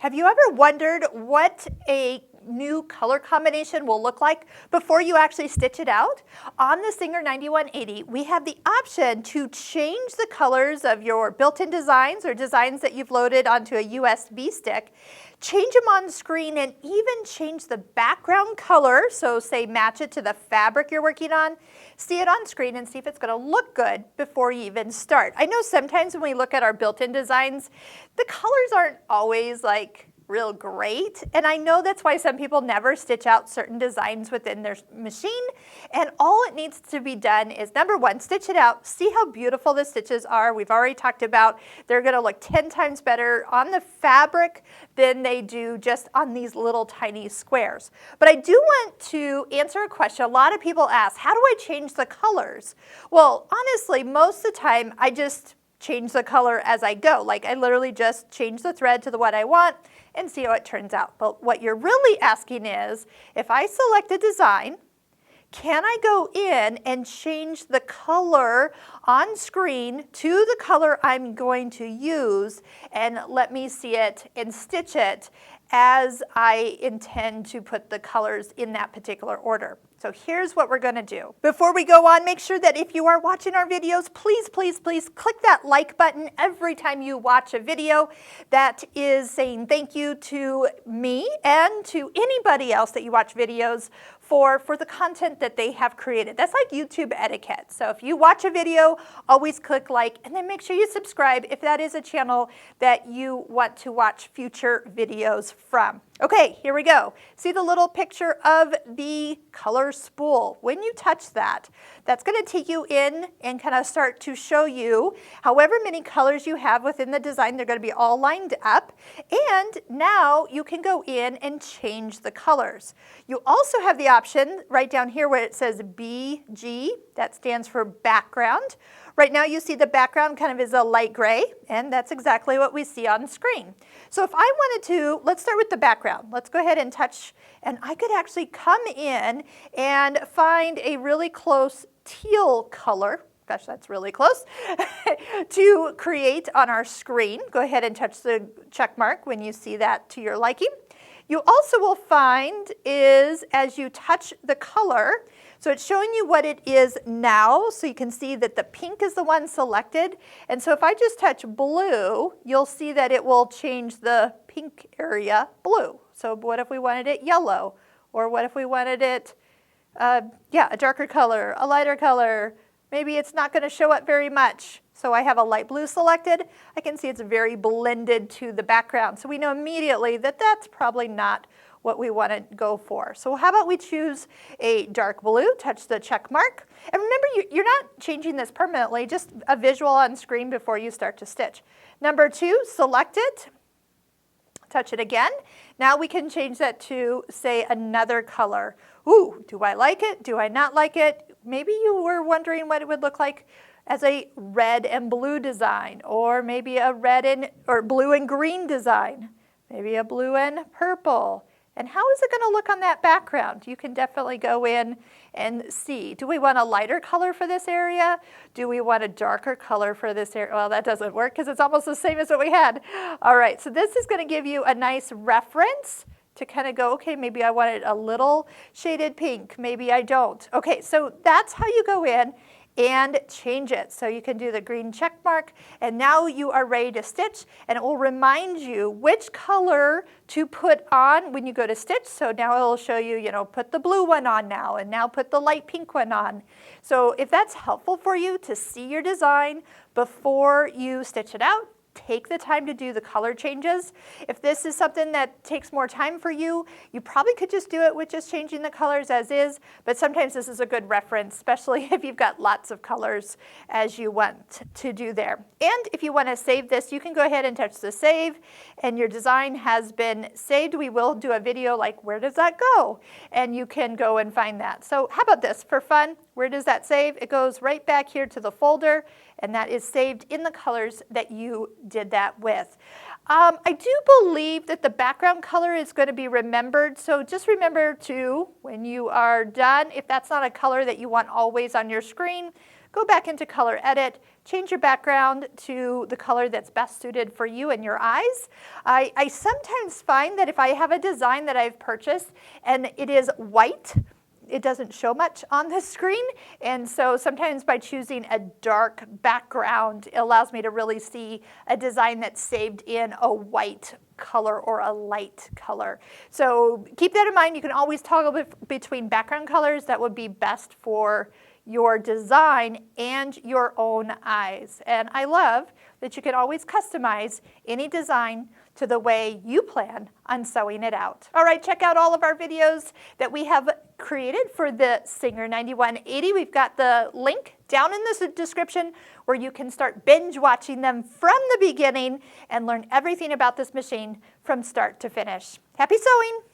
Have you ever wondered what a new color combination will look like before you actually stitch it out? On the Singer 9180, we have the option to change the colors of your built-in designs or designs that you've loaded onto a USB stick, change them on screen, and even change the background color, so say match it to the fabric you're working on, see it on screen and see if it's going to look good before you even start. I know sometimes when we look at our built-in designs, the colors aren't always like real great, and I know that's why some people never stitch out certain designs within their machine, and all it needs to be done is, number one, stitch it out, see how beautiful the stitches are. We've already talked about they're going to look 10 times better on the fabric than they do just on these little tiny squares. But I do want to answer a question. A lot of people ask, how do I change the colors? Well, honestly, most of the time I just change the color as I go. Like I literally just change the thread to the what I want and see how it turns out. But what you're really asking is, if I select a design, can I go in and change the color on screen to the color I'm going to use, and let me see it and stitch it as I intend to put the colors in that particular order. So here's what we're going to do. Before we go on, make sure that if you are watching our videos, please, please, please click that like button every time you watch a video. That is saying thank you to me and to anybody else that you watch videos for the content that they have created. That's like YouTube etiquette. So if you watch a video, always click like, and then make sure you subscribe if that is a channel that you want to watch future videos from. Okay, here we go. See the little picture of the color spool. When you touch that, that's going to take you in and kind of start to show you however many colors you have within the design. They're going to be all lined up. And now you can go in and change the colors. You also have the option right down here where it says BG, that stands for background. Right now you see the background kind of is a light gray, and that's exactly what we see on screen. So if I wanted to, let's start with the background. Let's go ahead and touch, and I could actually come in and find a really close teal color. Gosh, that's really close, to create on our screen. Go ahead and touch the check mark when you see that to your liking. You also will find is as you touch the color, so it's showing you what it is now, so you can see that the pink is the one selected. And so if I just touch blue, you'll see that it will change the pink area blue. So what if we wanted it yellow? Or what if we wanted it, a darker color, a lighter color? Maybe it's not going to show up very much. So I have a light blue selected. I can see it's very blended to the background. So we know immediately that that's probably not what we want to go for. So how about we choose a dark blue, touch the check mark. And remember, you're not changing this permanently, just a visual on screen before you start to stitch. Number 2, select it, touch it again. Now we can change that to, say, another color. Ooh, do I like it? Do I not like it? Maybe you were wondering what it would look like as a red and blue design, or maybe a red and or blue and green design, maybe a blue and purple. And how is it going to look on that background? You can definitely go in and see. Do we want a lighter color for this area? Do we want a darker color for this area? Well, that doesn't work because it's almost the same as what we had. All right, so this is going to give you a nice reference to kind of go, okay, maybe I want it a little shaded pink, maybe I don't. Okay, so that's how you go in and change it. So you can do the green check mark, and now you are ready to stitch, and it will remind you which color to put on when you go to stitch. So now it will show you, put the blue one on now, and now put the light pink one on. So if that's helpful for you to see your design before you stitch it out, take the time to do the color changes. If this is something that takes more time for you, you probably could just do it with just changing the colors as is, but sometimes this is a good reference, especially if you've got lots of colors as you want to do there. And if you want to save this, you can go ahead and touch the save, and your design has been saved. We will do a video like, where does that go? And you can go and find that. So how about this for fun? Where does that save? It goes right back here to the folder, and that is saved in the colors that you did that with. I do believe that the background color is going to be remembered, so just remember to, when you are done, if that's not a color that you want always on your screen, go back into color edit, change your background to the color that's best suited for you and your eyes. I sometimes find that if I have a design that I've purchased and it is white, it doesn't show much on the screen, and so sometimes by choosing a dark background, it allows me to really see a design that's saved in a white color or a light color. So keep that in mind. You can always toggle between background colors that would be best for your design and your own eyes. And I love that you can always customize any design to the way you plan on sewing it out. All right, check out all of our videos that we have created for the Singer 9180. We've got the link down in the description where you can start binge watching them from the beginning and learn everything about this machine from start to finish. Happy sewing!